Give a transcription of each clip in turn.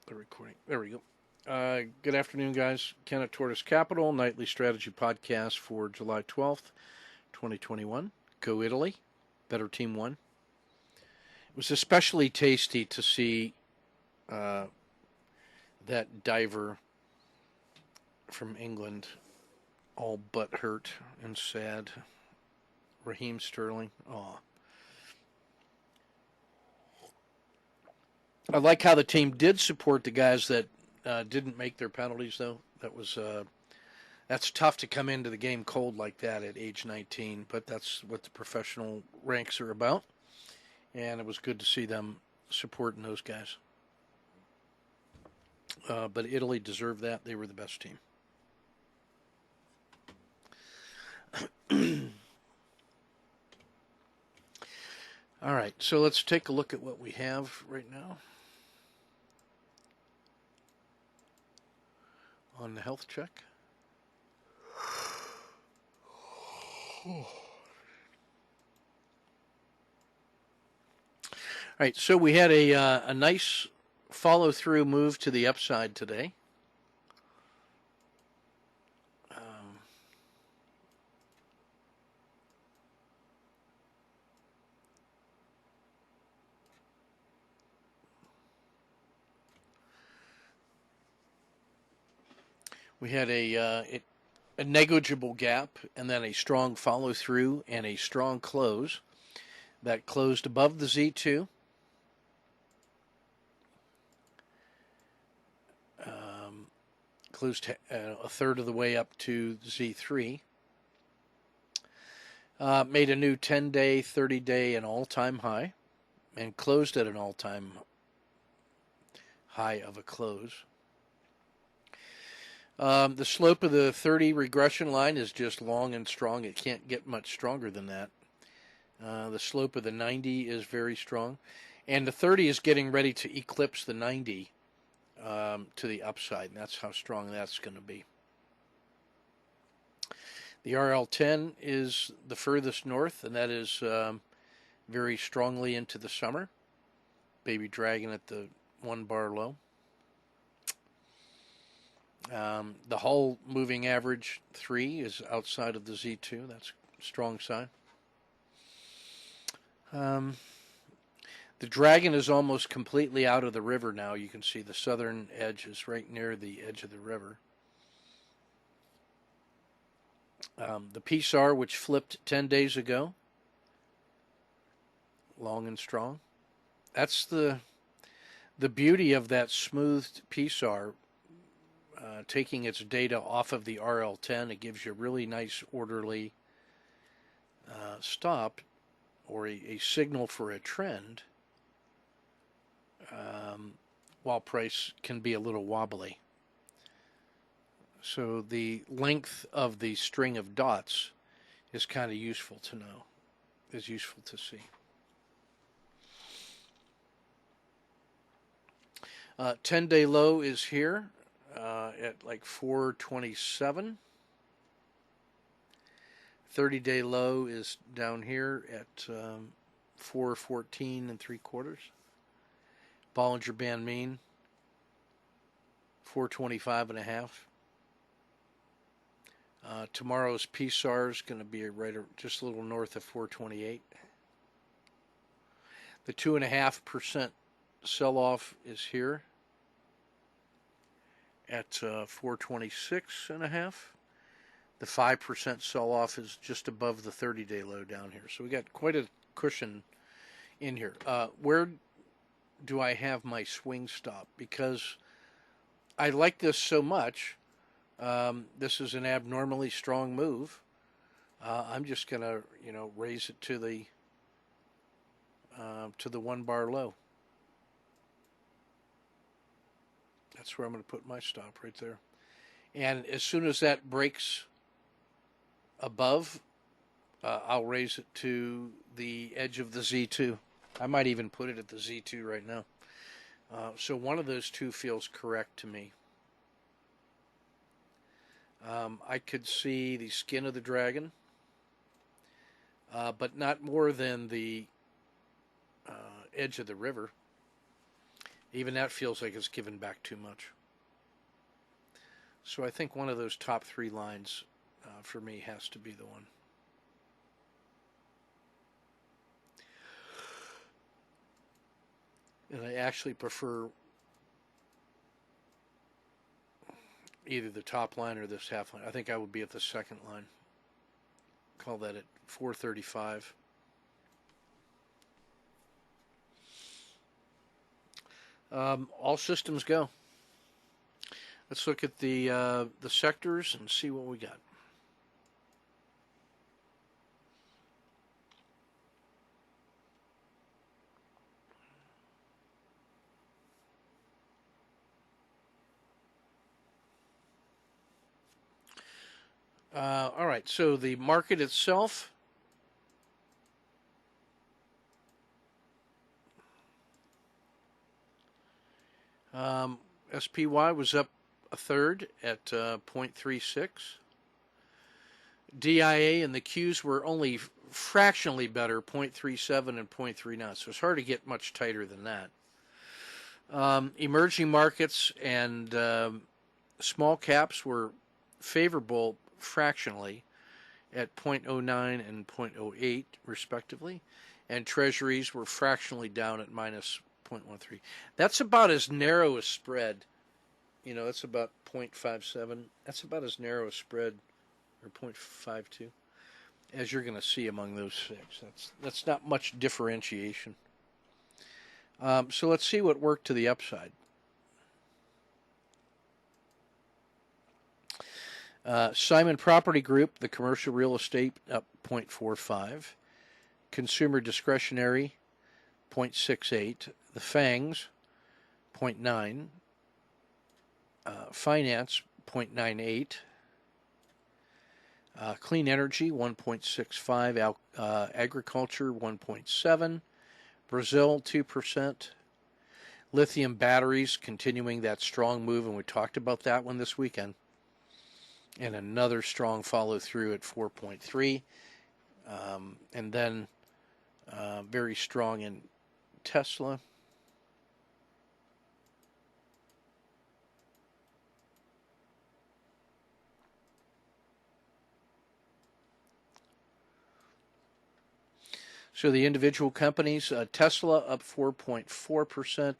The recording. There we go. Good afternoon, guys. Ken at Tortoise Capital, nightly strategy podcast for July 12th, 2021. Go Italy. Better team won. It was especially tasty to see that diver from England all but hurt and sad. Raheem Sterling. Aw. I like how the team did support the guys that didn't make their penalties, though. That's tough to come into the game cold like that at age 19, but that's what the professional ranks are about. And it was good to see them supporting those guys. But Italy deserved that. They were the best team. All right, so let's take a look at what we have right now on the health check. All right, so we had a nice follow-through move to the upside today. We had a negligible gap and then a strong follow-through and a strong close that closed above the Z2. Closed a third of the way up to Z3. Made a new 10-day, 30-day, and all-time high, and closed at an all-time high of a close. The slope of the 30 regression line is just long and strong. It can't get much stronger than that. The slope of the 90 is very strong. And the 30 is getting ready to eclipse the 90 to the upside. And that's how strong that's going to be. The RL10 is the furthest north, and that is very strongly into the summer. Baby dragon at the 1 bar low. The whole moving average 3 is outside of the Z2. That's a strong sign. The dragon is almost completely out of the river now. You can see the southern edge is right near the edge of the river. The PSAR, which flipped 10 days ago, long and strong. That's the beauty of that smoothed PSAR. Taking its data off of the RL10, it gives you a really nice orderly stop or a signal for a trend, while price can be a little wobbly. So the length of the string of dots is kind of useful to know, is useful to see. 10-day low is here. At like 427. 30-day low is down here at 414 3/4. Bollinger Band mean 425.5. Tomorrow's PSAR is going to be just a little north of 428. The 2.5% sell-off is here at 426.5. The 5% sell-off is just above the 30-day low down here. So we got quite a cushion in here. Where do I have my swing stop? Because I like this so much. This is an abnormally strong move. I'm just going to, raise it to the 1 bar low. That's where I'm going to put my stop right there. And as soon as that breaks above, I'll raise it to the edge of the Z2. I might even put it at the Z2 right now. So one of those two feels correct to me. I could see the skin of the dragon, but not more than the edge of the river. Even that feels like it's given back too much. So I think one of those top three lines for me has to be the one. And I actually prefer either the top line or this half line. I think I would be at the second line. Call that at 435. All systems go. Let's look at the sectors and see what we got. All right, so the market itself, SPY was up a third at 0.36. DIA and the Qs were only fractionally better, 0.37 and 0.39, so it's hard to get much tighter than that. Emerging markets and small caps were favorable fractionally at 0.09 and 0.08 respectively, and treasuries were fractionally down at minus 0.13. That's about as narrow a spread. You know, that's about 0.57. That's about as narrow a spread, or 0.52, as you're going to see among those six. That's not much differentiation. So let's see what worked to the upside. Simon Property Group, the commercial real estate, up 0.45. Consumer discretionary, 0.68. The FANGs, 0.9. Finance, 0.98. Clean energy, 1.65. Agriculture, 1.7. Brazil, 2%. Lithium batteries continuing that strong move, and we talked about that one this weekend. And another strong follow through at 4.3. And then very strong in Tesla. So the individual companies, Tesla up 4.4%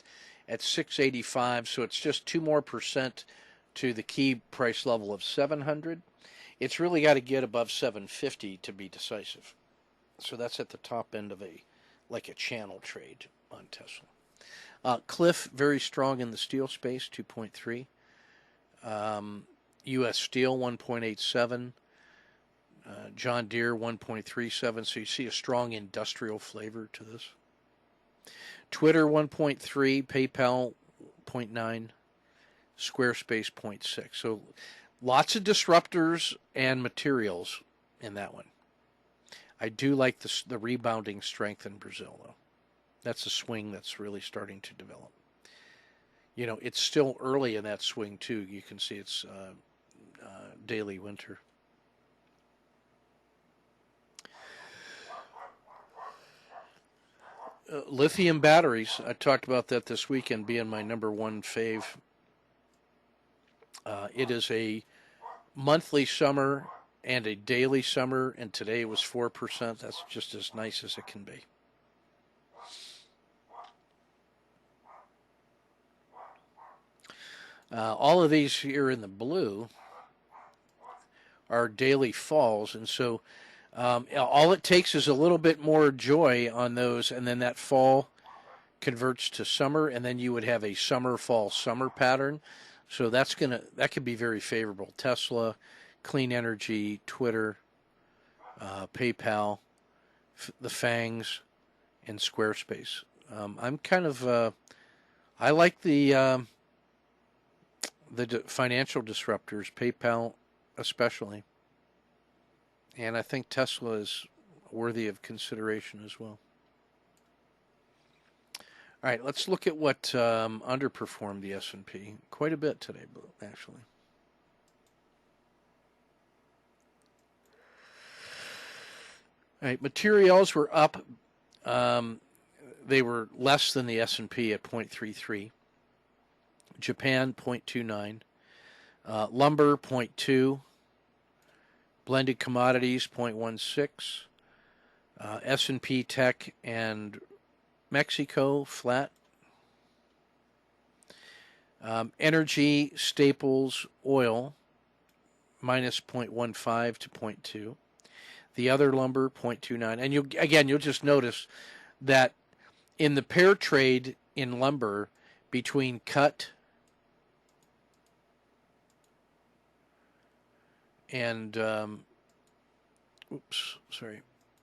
at 685. So it's just 2 more percent to the key price level of 700. It's really got to get above 750 to be decisive. So that's at the top end of a channel trade on Tesla. Cliff, very strong in the steel space, 2.3. U.S. Steel, 1.87. John Deere, 1.37. So you see a strong industrial flavor to this. Twitter, 1.3. PayPal, 0.9. Squarespace, 0.6. So lots of disruptors and materials in that one. I do like the rebounding strength in Brazil, though. That's a swing that's really starting to develop. You know, it's still early in that swing, too. You can see it's daily winter. Lithium batteries, I talked about that this weekend being my number one fave. It is a monthly summer and a daily summer, and today it was 4%. That's just as nice as it can be. All of these here in the blue are daily falls, and so all it takes is a little bit more joy on those, and then that fall converts to summer, and then you would have a summer, fall, summer pattern. So that could be very favorable. Tesla, clean energy, Twitter, PayPal, the FANGs, and Squarespace. I'm kind of I like the financial disruptors, PayPal especially. And I think Tesla is worthy of consideration as well. All right, let's look at what underperformed the S&P quite a bit today, actually. All right, materials were up. They were less than the S&P at 0.33. Japan 0.29, lumber 0.2, blended commodities 0.16, S&P Tech and Mexico flat. Energy, staples, oil minus 0.15 to 0.2. The other lumber 0.29. And you'll just notice that in the pair trade in lumber between cut and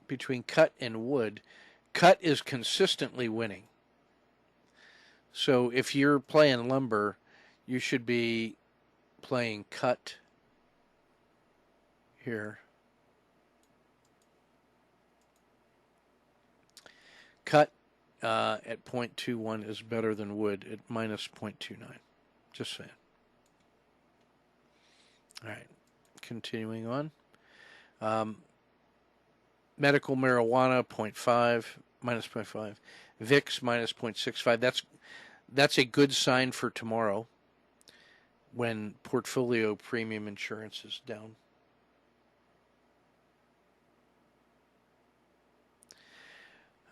between cut and wood, cut is consistently winning. So if you're playing lumber, you should be playing cut here. Cut at 0.21 is better than wood at minus 0.29. Just saying. All right. Continuing on. Medical marijuana 0.5, minus 0.5. VIX minus 0.65. That's a good sign for tomorrow when portfolio premium insurance is down.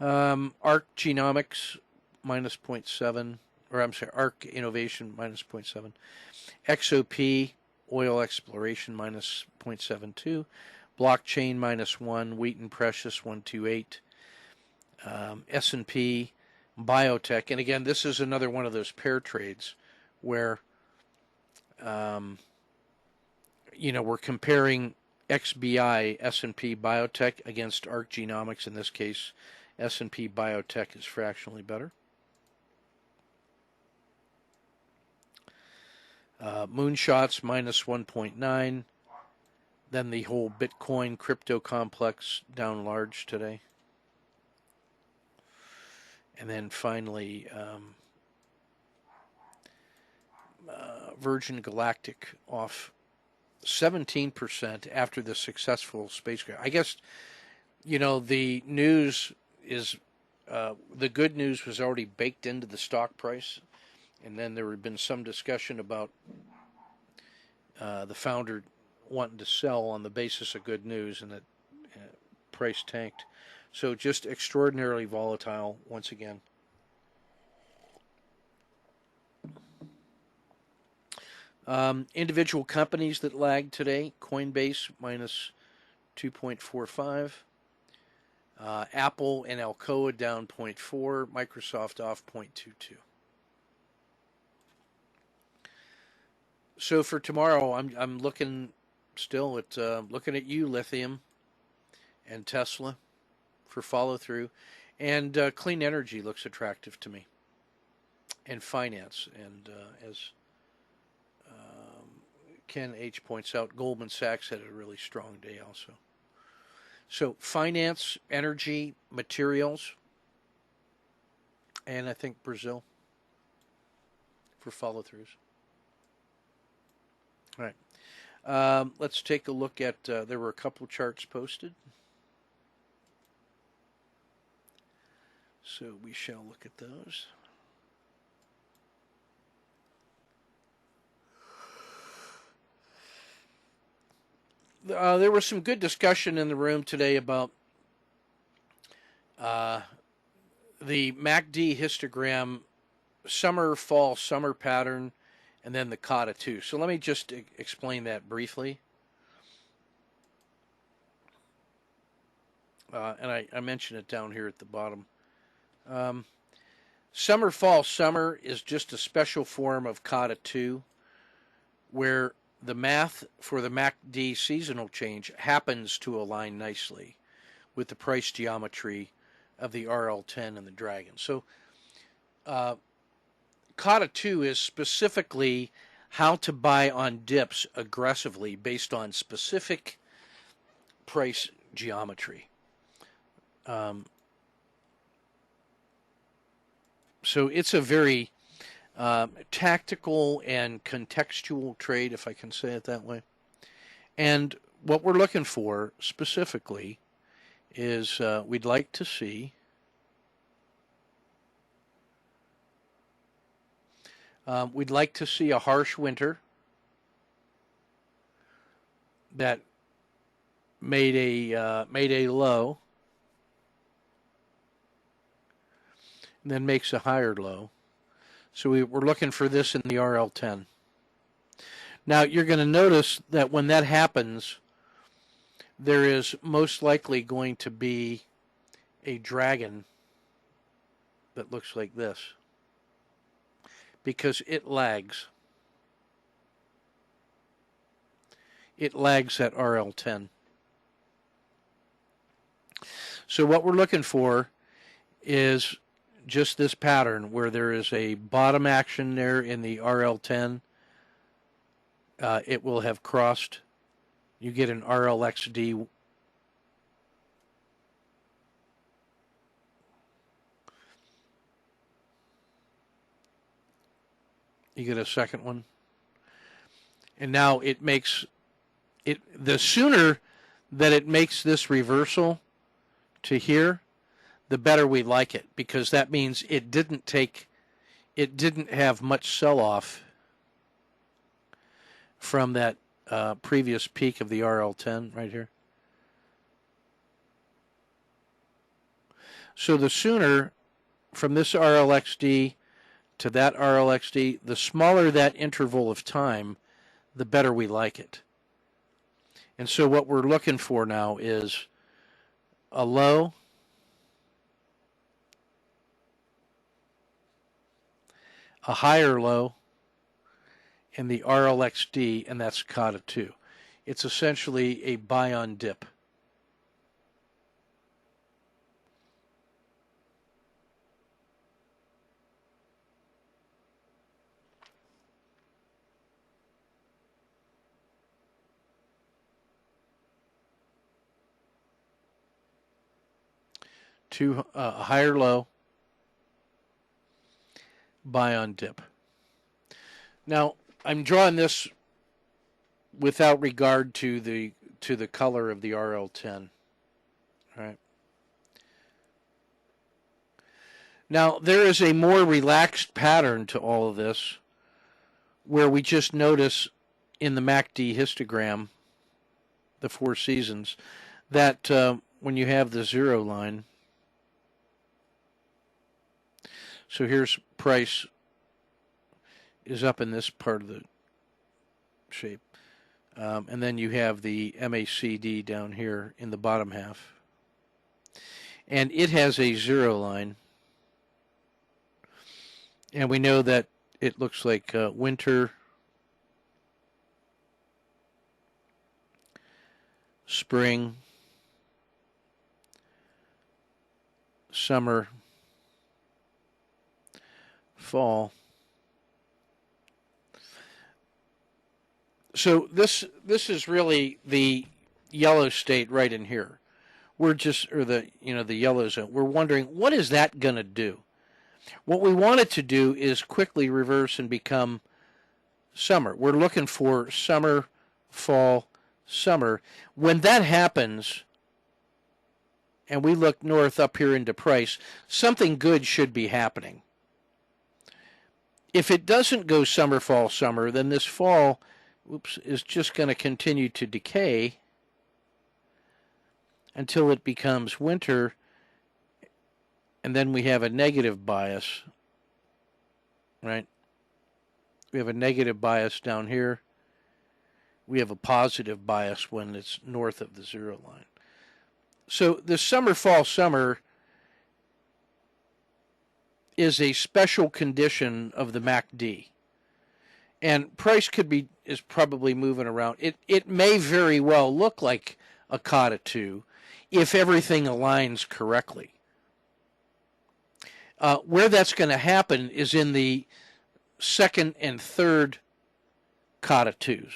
ARC Genomics minus 0.7, ARC Innovation minus 0.7. XOP Oil Exploration minus 0.72. Blockchain minus 1. Wheaton Precious 128. S&P Biotech. And again, this is another one of those pair trades where, we're comparing XBI, S&P Biotech against ARC Genomics. In this case, S&P Biotech is fractionally better. Moonshots minus 1.9. Then the whole Bitcoin crypto complex down large today. And then finally, Virgin Galactic off 17% after the successful spacecraft. I guess, the news is, the good news was already baked into the stock price. And then there had been some discussion about the founder wanting to sell on the basis of good news, and that price tanked. So just extraordinarily volatile once again. Individual companies that lagged today: Coinbase minus 2.45, Apple and Alcoa down 0.4, Microsoft off 0.22. So for tomorrow, I'm looking still at looking at you, lithium, and Tesla for follow through, and clean energy looks attractive to me, and finance, and as Ken H points out, Goldman Sachs had a really strong day also. So finance, energy, materials, and I think Brazil for follow throughs. All right. Let's take a look at, there were a couple charts posted. So we shall look at those. There was some good discussion in the room today about the MACD histogram, summer, fall, summer pattern, and then the Kata 2. So let me just explain that briefly. And I mentioned it down here at the bottom. Summer, fall, summer is just a special form of Kata 2, where the math for the MACD seasonal change happens to align nicely with the price geometry of the RL10 and the Dragon. So Kata 2 is specifically how to buy on dips aggressively based on specific price geometry. So it's a very tactical and contextual trade, if I can say it that way. And what we're looking for specifically is we'd like to see We'd like to see a harsh winter that made a low, and then makes a higher low. So we're looking for this in the RL10. Now you're going to notice that when that happens, there is most likely going to be a dragon that looks like this, because it lags. It lags at RL10. So what we're looking for is just this pattern where there is a bottom action there in the RL10. It will have crossed. You get an RLXD. You get a second one. And now it makes it, the sooner that it makes this reversal to here, the better we like it, because that means it didn't have much sell-off from that previous peak of the RL10 right here. So the sooner from this RLXD to that RLXD, the smaller that interval of time, the better we like it. And so what we're looking for now is a low, a higher low, and the RLXD, and that's Kata 2. It's essentially a buy on dip. To a higher low, buy on dip. Now, I'm drawing this without regard to the color of the RL10. All right. Now, there is a more relaxed pattern to all of this, where we just notice in the MACD histogram, the 4 seasons, that when you have the zero line, so here's price is up in this part of the shape. And then you have the MACD down here in the bottom half. And it has a zero line. And we know that it looks like winter, spring, summer, fall. So this is really the yellow state right in here. We're just, or the yellow zone. We're wondering, what is that going to do? What we want it to do is quickly reverse and become summer. We're looking for summer, fall, summer. When that happens, and we look north up here into price, something good should be happening. If it doesn't go summer, fall, summer, then this fall, is just going to continue to decay until it becomes winter, and then we have a negative bias, right? We have a negative bias down here. We have a positive bias when it's north of the zero line. So the summer, fall, summer is a special condition of the MACD. And price is probably moving around. It may very well look like a Kata 2 if everything aligns correctly. Where that's going to happen is in the second and third Kata 2s.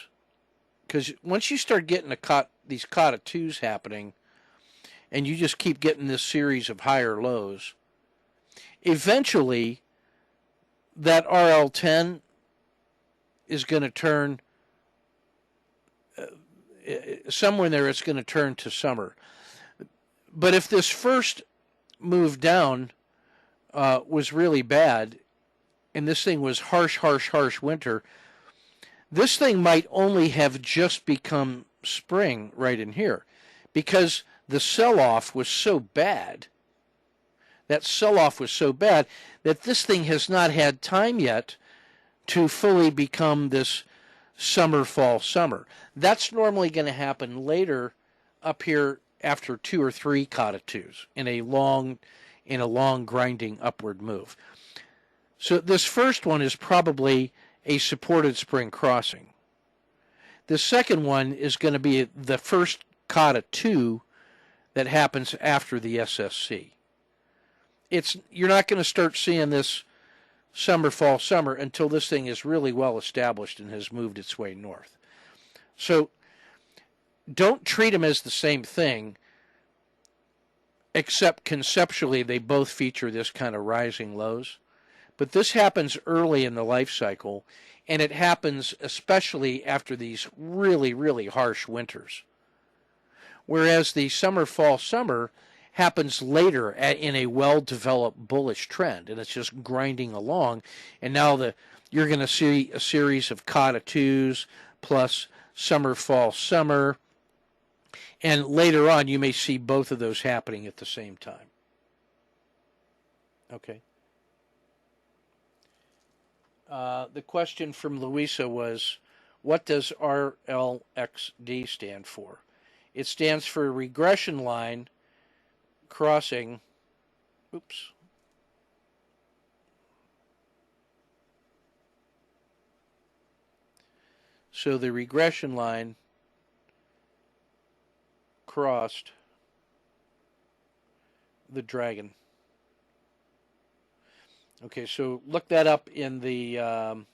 Because once you start getting these Kata 2s happening, and you just keep getting this series of higher lows, eventually that RL10 is going to turn, somewhere in there it's going to turn to summer. But if this first move down was really bad, and this thing was harsh winter, this thing might only have just become spring right in here because the sell-off was so bad. That sell-off was so bad that this thing has not had time yet to fully become this summer, fall, summer. That's normally going to happen later up here after 2 or 3 kata 2s in a long grinding upward move. So this first one is probably a supported spring crossing. The second one is going to be the first kata 2 that happens after the SSC. You're not going to start seeing this summer, fall, summer until this thing is really well established and has moved its way north. So don't treat them as the same thing, except conceptually they both feature this kind of rising lows. But this happens early in the life cycle, and it happens especially after these really, really harsh winters. Whereas the summer, fall, summer happens later in a well-developed bullish trend, and it's just grinding along. And now you're going to see a series of kata 2s plus summer, fall, summer. And later on, you may see both of those happening at the same time. Okay. The question from Louisa was, what does RLXD stand for? It stands for regression line crossing. Oops. So the regression line crossed the dragon. Okay, so look that up in the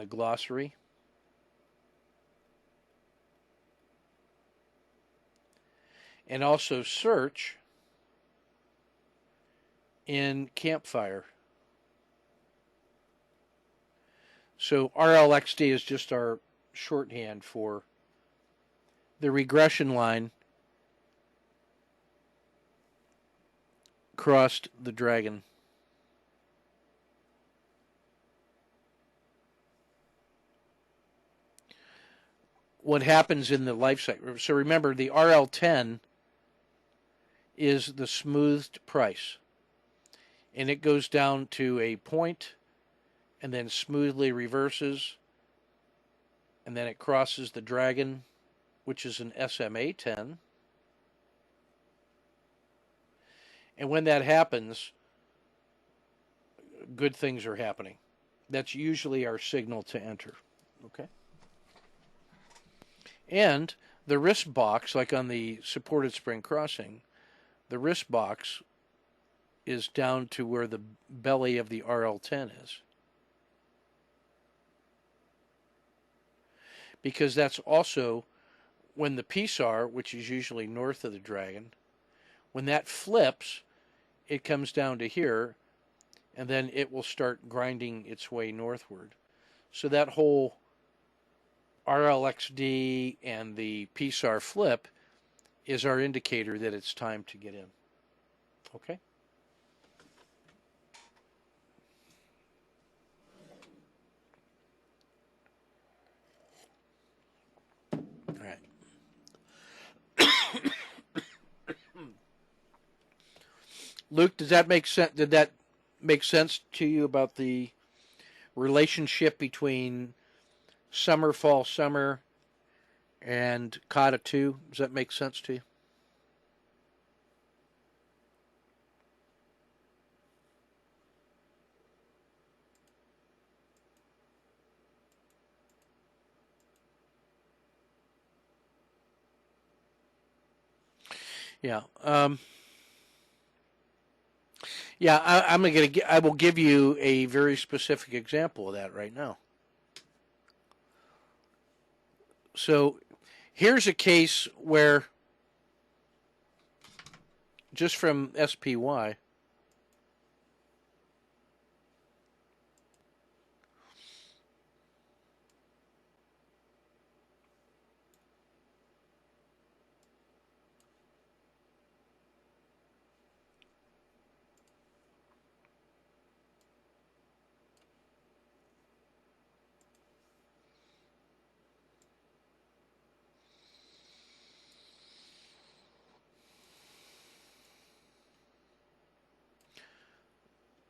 glossary. And also search in Campfire. So RLXD is just our shorthand for the regression line crossed the dragon. What happens in the life cycle? So remember, the RL10 is the smoothed price, and it goes down to a point and then smoothly reverses, and then it crosses the dragon, which is an SMA 10. And when that happens, good things are happening. That's usually our signal to enter. Okay? And the risk box, like on the supported spring crossing, the risk box is down to where the belly of the RL10 is. Because that's also when the PSAR, which is usually north of the dragon, when that flips, it comes down to here, and then it will start grinding its way northward. So that whole RLXD and the PSAR flip is our indicator that it's time to get in. Okay? All right. Luke, does that make sense? Did that make sense to you about the relationship between summer, fall, summer, and kata 2? Does that make sense to you? Yeah. I will give you a very specific example of that right now. So here's a case where, just from SPY,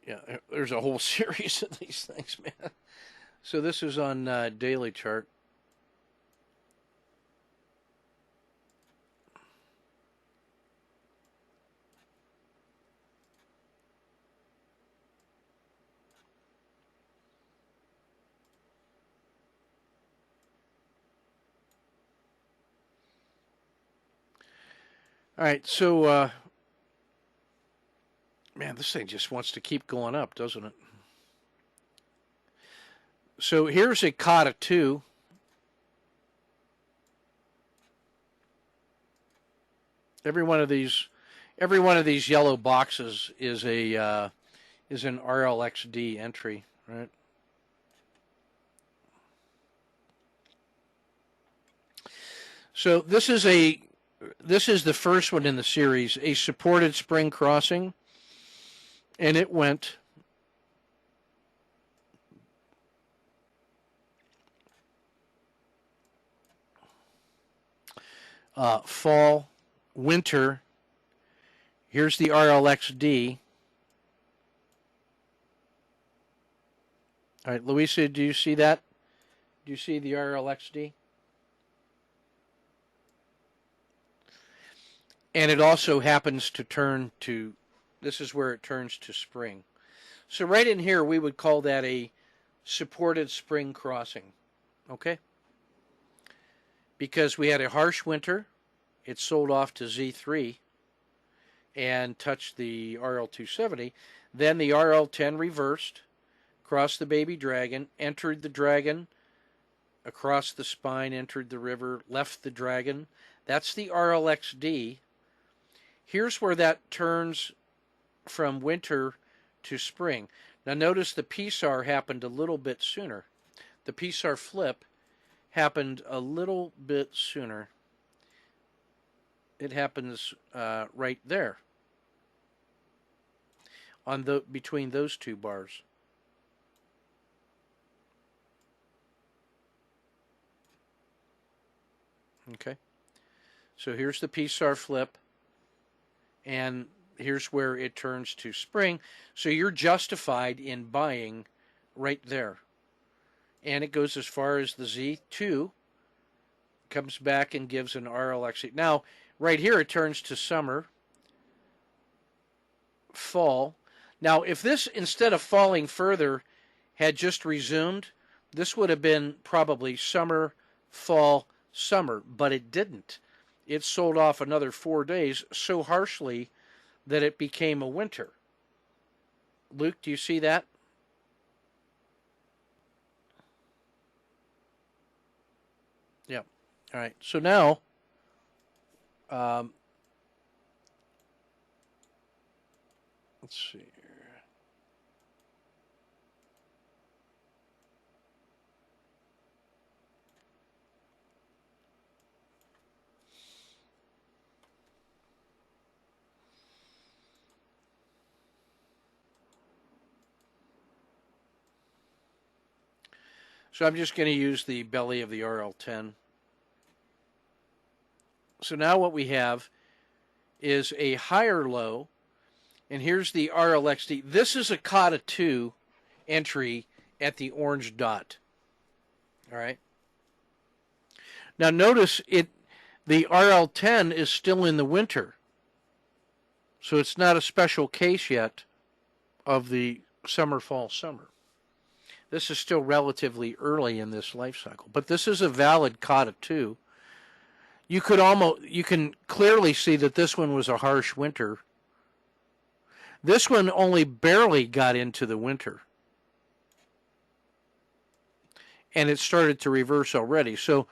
Yeah, there's a whole series of these things, man. So this is on daily chart. All right, so man, this thing just wants to keep going up, doesn't it? So here's a Kata 2. Every one of these yellow boxes is an RLXD entry, right? So this is the first one in the series, a supported spring crossing, and it went fall, winter. Here's the RLXD. All right, Louisa, do you see that? Do you see the RLXD? And it also happens to turn to, this is where it turns to spring. So right in here, we would call that a supported spring crossing, okay? Because we had a harsh winter, it sold off to Z3 and touched the RL270. Then the RL10 reversed, crossed the baby dragon, entered the dragon, across the spine, entered the river, left the dragon. That's the RLXD. Here's where that turns from winter to spring. Now notice the PSAR happened a little bit sooner. The PSAR flip happened a little bit sooner. It happens right there on between those two bars. Okay, so here's the PSAR flip, and here's where it turns to spring. So you're justified in buying right there. And it goes as far as the Z2, comes back and gives an RLX. Now, right here it turns to summer, fall. Now, if this, instead of falling further, had just resumed, this would have been probably summer, fall, summer, but it didn't. It sold off another 4 days so harshly that it became a winter. Luke, do you see that? Yeah. All right. So now, let's see here. So I'm just going to use the belly of the RL10. So now what we have is a higher low, and here's the RLXD. This is a Kata 2 entry at the orange dot. All right. Now notice the RL10 is still in the winter. So it's not a special case yet of the summer, fall, summer. This is still relatively early in this life cycle, but this is a valid Kata 2. You can clearly see that this one was a harsh winter. This one only barely got into the winter. And it started to reverse already. So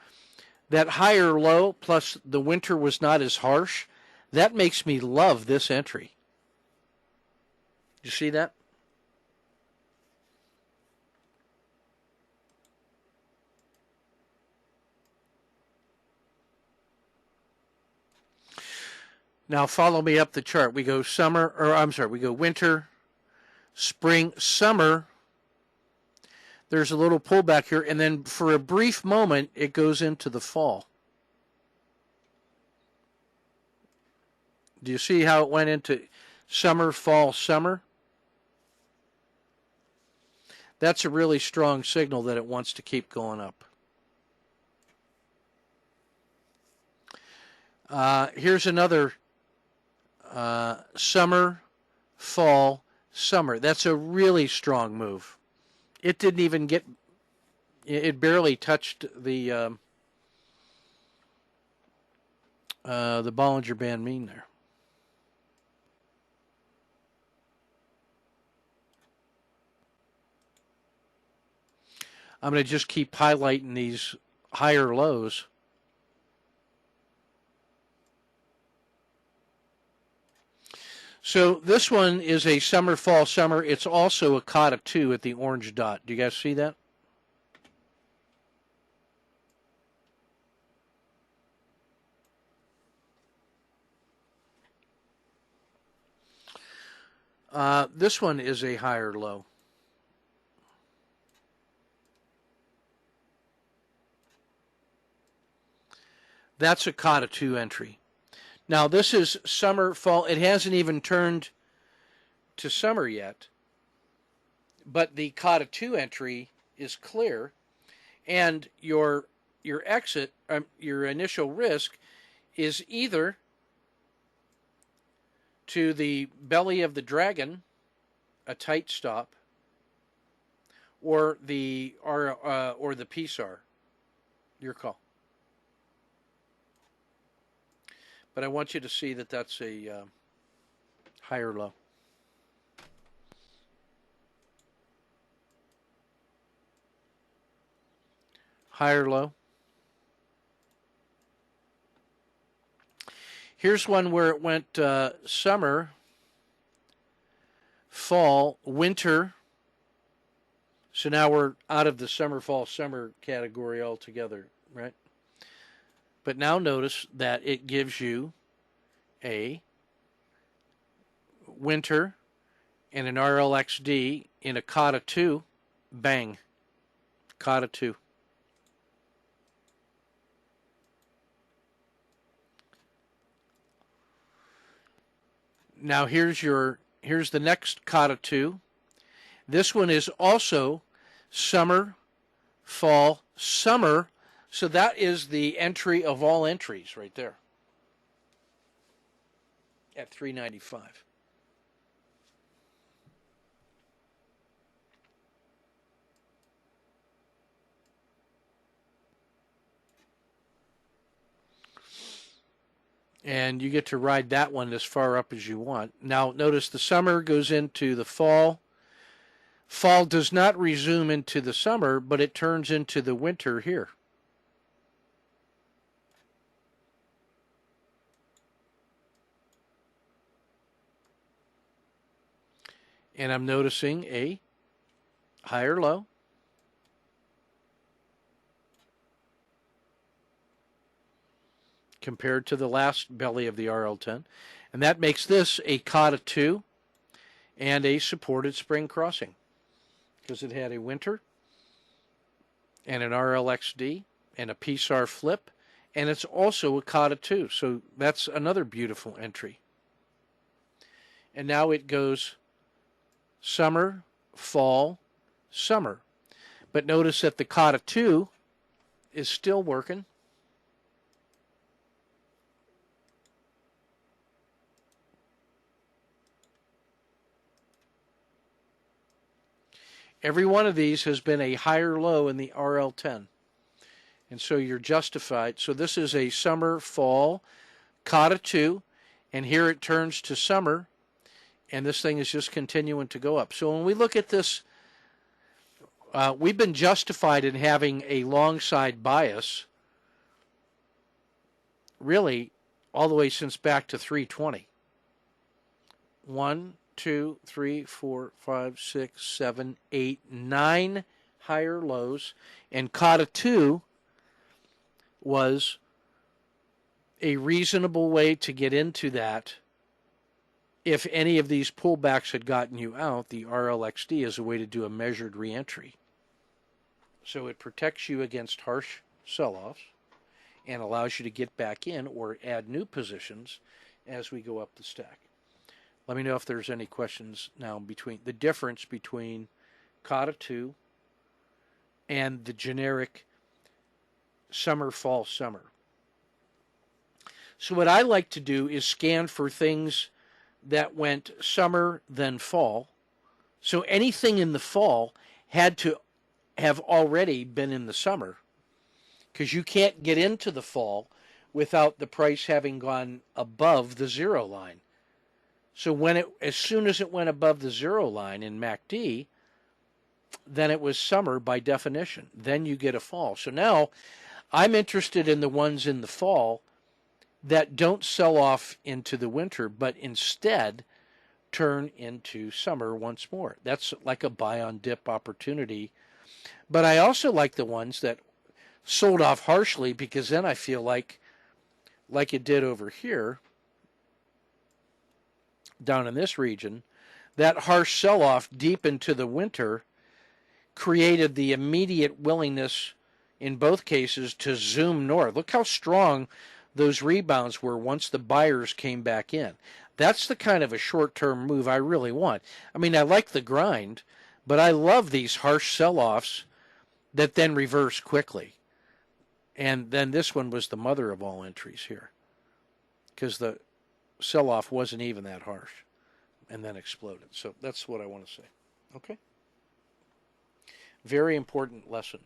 that higher low plus the winter was not as harsh, that makes me love this entry. You see that? Now follow me up the chart. We go we go winter, spring, summer. There's a little pullback here, and then for a brief moment, it goes into the fall. Do you see how it went into summer, fall, summer? that's a really strong signal that it wants to keep going up. Here's another summer, fall, summer. That's a really strong move. It didn't even get, it barely touched the Bollinger Band mean there. I'm going to just keep highlighting these higher lows. So this one is a summer, fall, summer. It's also a Kata 2 at the orange dot. Do you guys see that? This one is a higher low. That's a Kata 2 entry. Now, this is summer, fall. It hasn't even turned to summer yet. But the Kata 2 entry is clear. And your exit, your initial risk, is either to the belly of the dragon, a tight stop, or the PSAR. Your call. But I want you to see that that's a higher low. Higher low. Here's one where it went summer, fall, winter. So now we're out of the summer, fall, summer category altogether, right? But now notice that it gives you a winter and an RLXD in a Kata 2. Bang. Kata 2. Now here's the next Kata 2. This one is also summer, fall, summer. So that is the entry of all entries right there at 395. And you get to ride that one as far up as you want. Now notice the summer goes into the fall. Fall does not resume into the summer, but it turns into the winter here. And I'm noticing a higher low. Compared to the last belly of the RL10. And that makes this a Kata 2 and a supported spring crossing. Because it had a winter and an RLXD and a PSAR flip. And it's also a Kata 2. So that's another beautiful entry. And now it goes summer, fall, summer. But notice that the Kata 2 is still working. Every one of these has been a higher low in the RL10. And so you're justified. So this is a summer, fall, Kata 2. And here it turns to summer. And this thing is just continuing to go up. So when we look at this, we've been justified in having a long side bias, really, all the way since back to 320. 1, 2, 3, 4, 5, 6, 7, 8, 9 higher lows. And Kata 2 was a reasonable way to get into that. If any of these pullbacks had gotten you out, the RLXD is a way to do a measured reentry. So it protects you against harsh sell-offs and allows you to get back in or add new positions as we go up the stack. Let me know if there's any questions now between the difference between Kata 2, and the generic summer, fall, summer. So what I like to do is scan for things that went summer, then fall. So anything in the fall had to have already been in the summer, because you can't get into the fall without the price having gone above the zero line. So as soon as it went above the zero line in MACD, then it was summer by definition. Then you get a fall. So now I'm interested in the ones in the fall that don't sell off into the winter, but instead turn into summer once more. That's like a buy on dip opportunity. But I also like the ones that sold off harshly, because then I feel like it did over here, down in this region, that harsh sell-off deep into the winter created the immediate willingness in both cases to zoom north. Look how strong those rebounds were once the buyers came back in. That's the kind of a short-term move I really want. I mean, I like the grind, but I love these harsh sell-offs that then reverse quickly. And then this one was the mother of all entries here, because the sell-off wasn't even that harsh and then exploded. So that's what I want to say. Okay? Very important lesson.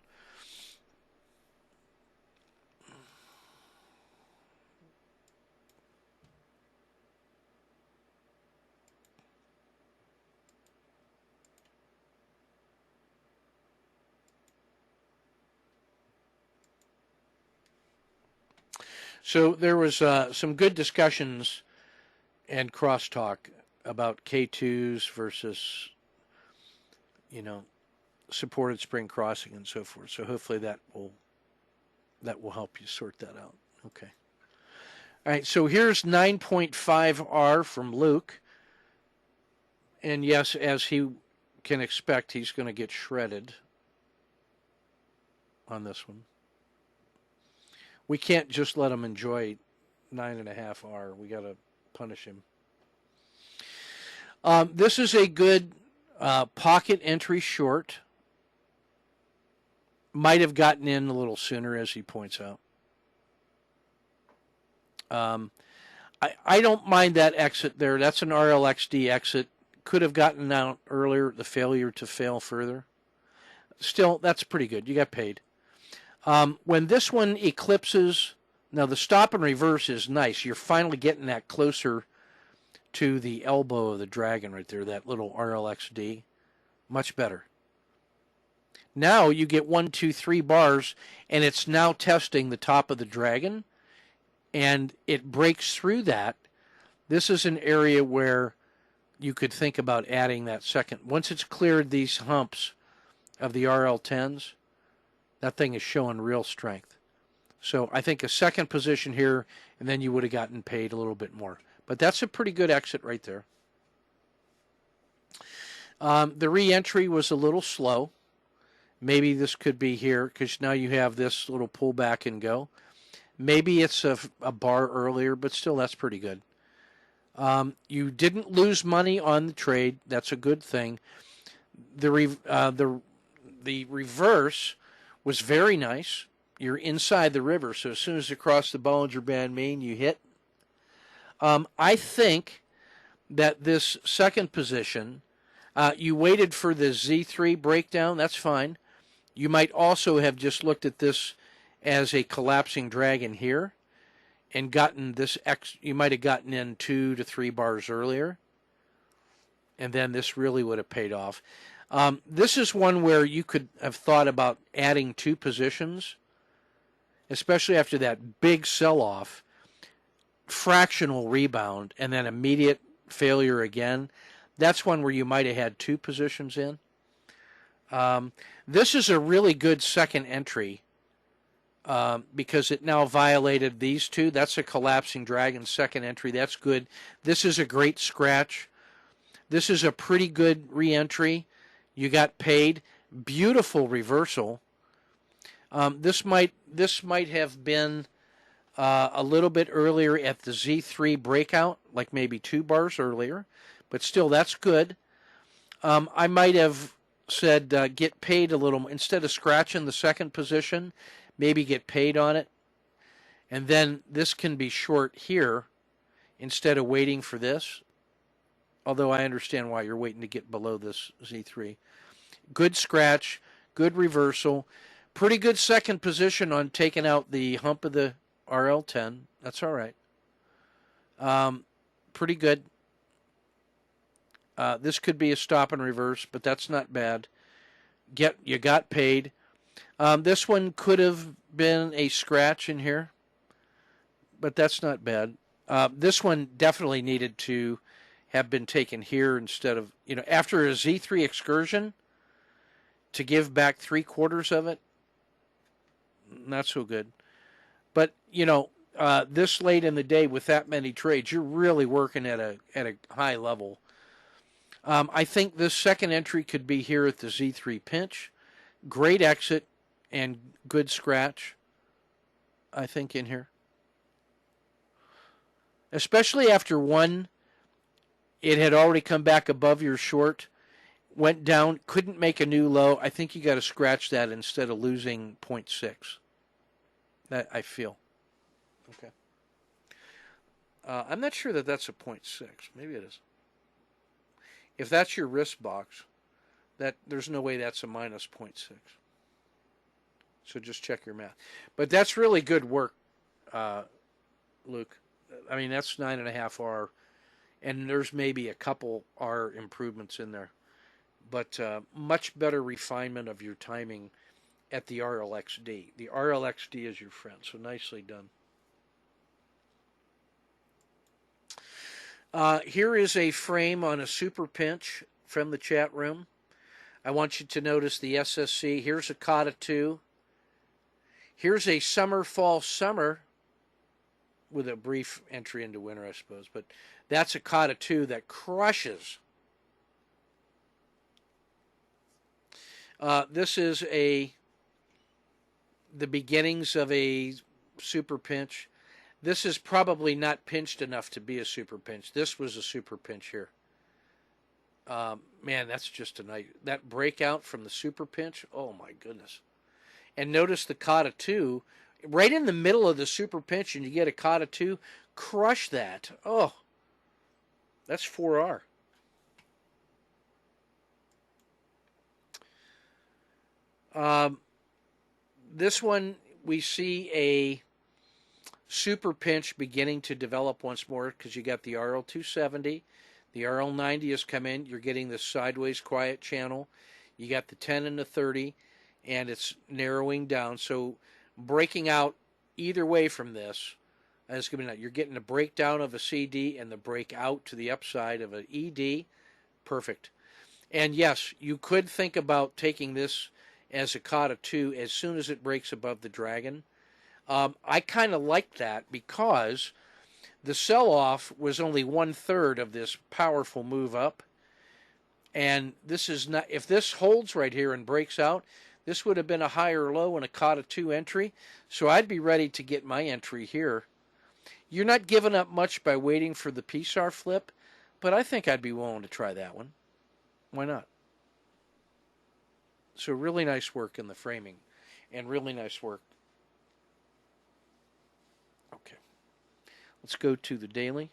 So there was some good discussions and crosstalk about K2s versus, supported spring crossing and so forth. So hopefully that will help you sort that out. Okay. All right. So here's 9.5R from Luke, and yes, as he can expect, he's going to get shredded on this one. We can't just let him enjoy 9.5R. We got to punish him. This is a good pocket entry short. Might have gotten in a little sooner, as he points out. I don't mind that exit there. That's an RLXD exit. Could have gotten out earlier, the failure to fail further. Still, that's pretty good. You got paid. When this one eclipses, now the stop and reverse is nice. You're finally getting that closer to the elbow of the dragon right there, that little RLXD. Much better. Now you get 1, 2, 3 bars, and it's now testing the top of the dragon, and it breaks through that. This is an area where you could think about adding that second. Once it's cleared these humps of the RL10s, that thing is showing real strength. So I think a second position here, and then you would have gotten paid a little bit more. But that's a pretty good exit right there. The re-entry was a little slow. Maybe this could be here, because now you have this little pullback and go. Maybe it's a bar earlier, but still that's pretty good. You didn't lose money on the trade. That's a good thing. The reverse was very nice. You're inside the river, so as soon as you cross the Bollinger Band mean, you hit. I think that this second position, you waited for the Z3 breakdown. That's fine. You might also have just looked at this as a collapsing dragon here and gotten this you might have gotten in 2 to 3 bars earlier, and then this really would have paid off. This is one where you could have thought about adding 2 positions, especially after that big sell-off, fractional rebound, and then immediate failure again. That's one where you might have had 2 positions in. This is a really good second entry because it now violated these 2. That's a collapsing dragon second entry. That's good. This is a great scratch. This is a pretty good re-entry. You got paid. Beautiful reversal. This might have been a little bit earlier at the Z3 breakout, like maybe 2 bars earlier, but still that's good. I might have said get paid a little more. Instead of scratching the second position, maybe get paid on it. And then this can be short here instead of waiting for this. Although I understand why you're waiting to get below this Z3. Good scratch, good reversal. Pretty good second position on taking out the hump of the RL10. That's all right. Pretty good. This could be a stop and reverse, but that's not bad. You got paid. This one could have been a scratch in here, but that's not bad. This one definitely needed to have been taken here instead of, after a Z3 excursion, to give back 3/4 of it, not so good. But, this late in the day with that many trades, you're really working at a high level. I think this second entry could be here at the Z3 pinch. Great exit and good scratch, I think, in here. Especially after one, it had already come back above your short, went down, couldn't make a new low. I think you got to scratch that instead of losing 0.6. That I feel. Okay. I'm not sure that that's a 0.6. Maybe it is. If that's your risk box, there's no way that's a minus 0.6. So just check your math. But that's really good work, Luke. I mean, that's 9.5 R, and there's maybe a couple R improvements in there. But much better refinement of your timing at the RLXD. The RLXD is your friend, so nicely done. Here is a frame on a super pinch from the chat room. I want you to notice the SSC. Here's a Kata 2. Here's a summer, fall, summer with a brief entry into winter, I suppose. But that's a Kata 2 that crushes. This is the beginnings of a super pinch. This is probably not pinched enough to be a super pinch. This was a super pinch here. Man, that's just a nice... That breakout from the super pinch, oh my goodness. And notice the Kata 2, right in the middle of the super pinch, and you get a Kata 2, crush that. Oh, that's 4R. This one, we see a super pinch beginning to develop once more because you got the RL270. The RL90 has come in. You're getting the sideways quiet channel. You got the 10 and the 30, and it's narrowing down. So breaking out either way from this, is going to be, you're getting a breakdown of a CD and the breakout to the upside of an ED. Perfect. And yes, you could think about taking this as a Kata 2 as soon as it breaks above the dragon. I kind of like that because the sell-off was only 1/3 of this powerful move up. And this is not, if this holds right here and breaks out, this would have been a higher low and a Kata 2 entry. So I'd be ready to get my entry here. You're not giving up much by waiting for the PSAR flip, but I think I'd be willing to try that one. Why not? So really nice work in the framing and really nice work. Okay. Let's go to the daily.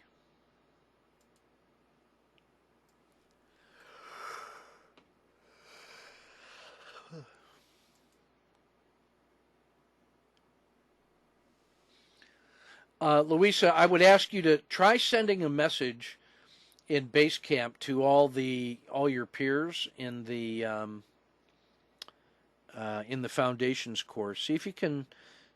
Louisa, I would ask you to try sending a message in Basecamp to all your peers in the foundations course. See if you can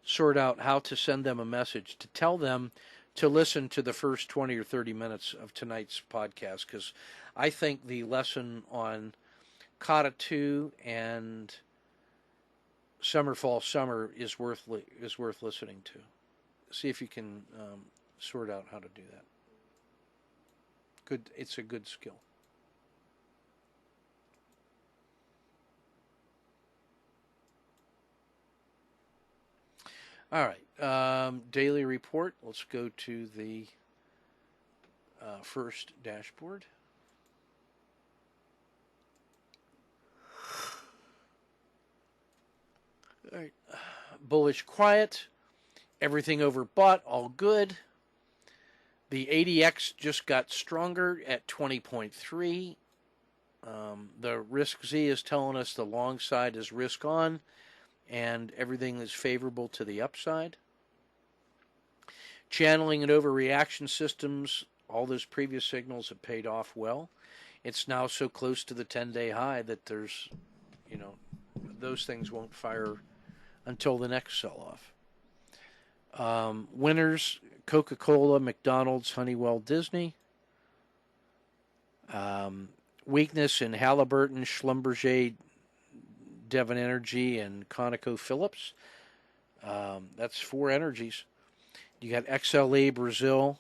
sort out how to send them a message to tell them to listen to the first 20 or 30 minutes of tonight's podcast, because I think the lesson on Kata 2 and Summer, Fall, Summer is worth listening to. See if you can sort out how to do that. Good, it's a good skill. All right, daily report. Let's go to the first dashboard. All right. Bullish quiet. Everything overbought. All good. The ADX just got stronger at 20.3. The risk Z is telling us the long side is risk on, and everything is favorable to the upside. Channeling and overreaction systems, all those previous signals have paid off well. It's now so close to the 10-day high that there's, those things won't fire until the next sell-off. Winners, Coca-Cola, McDonald's, Honeywell, Disney. Weakness in Halliburton, Schlumberger, Devon Energy, and ConocoPhillips. That's four energies. You got XLE, Brazil,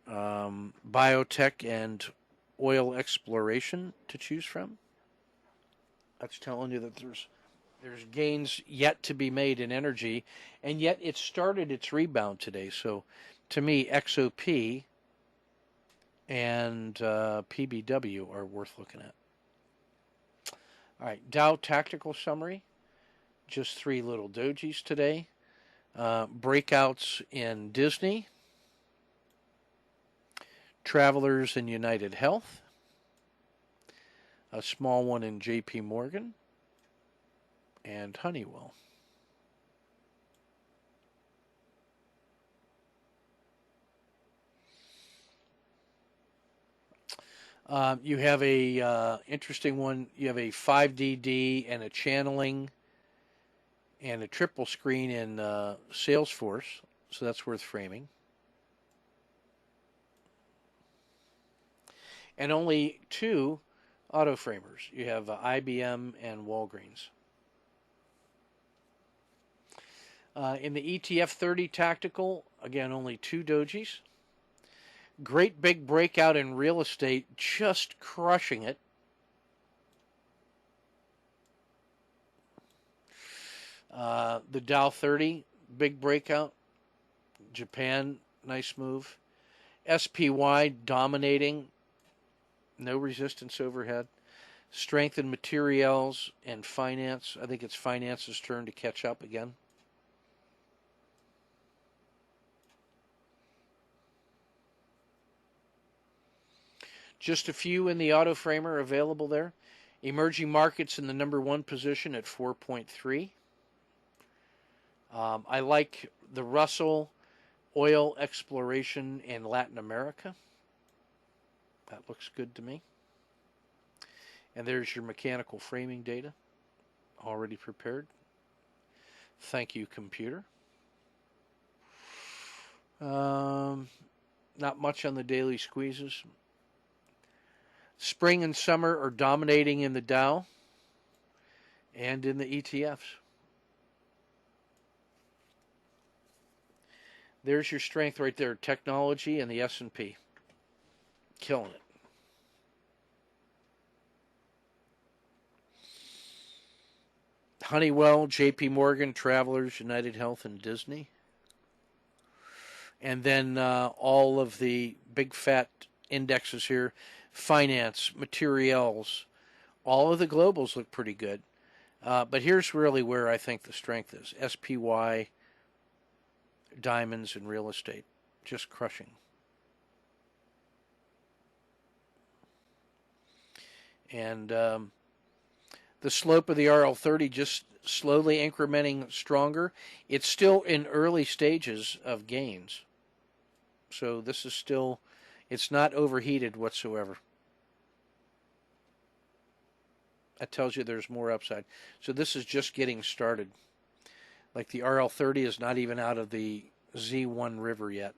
biotech, and oil exploration to choose from. That's telling you that there's gains yet to be made in energy, and yet it started its rebound today. So to me, XOP and PBW are worth looking at. All right, Dow tactical summary. Just three little dojis today. Breakouts in Disney, Travelers in United Health, a small one in JP Morgan, and Honeywell. You have a interesting one. You have a 5DD and a channeling and a triple screen in Salesforce, so that's worth framing. And only two auto framers. You have IBM and Walgreens. In the ETF 30 tactical, again, only two dojis. Great big breakout in real estate, just crushing it. The Dow 30, big breakout. Japan, nice move. SPY dominating. No resistance overhead. Strength in materials and finance. I think it's finance's turn to catch up again. Just a few in the auto framer available there. Emerging markets in the number one position at 4.3. I like the Russell oil exploration in Latin America. That looks good to me. And there's your mechanical framing data, already prepared. Thank you, computer. Not much on the daily squeezes. Spring and summer are dominating in the Dow and in the ETFs. There's your strength right there, technology and the S&P. Killing it. Honeywell, JP Morgan, Travelers, United Health, and Disney. And then all of the big fat indexes here. Finance, materials, all of the globals look pretty good. But here's really where I think the strength is. SPY, diamonds, and real estate. Just crushing. And the slope of the RL30 just slowly incrementing stronger. It's still in early stages of gains. So this is still, it's not overheated whatsoever. That tells you there's more upside. So this is just getting started. Like the RL30 is not even out of the Z1 river yet.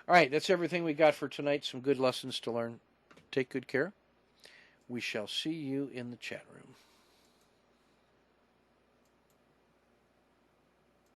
All right, that's everything we got for tonight. Some good lessons to learn. Take good care. We shall see you in the chat room.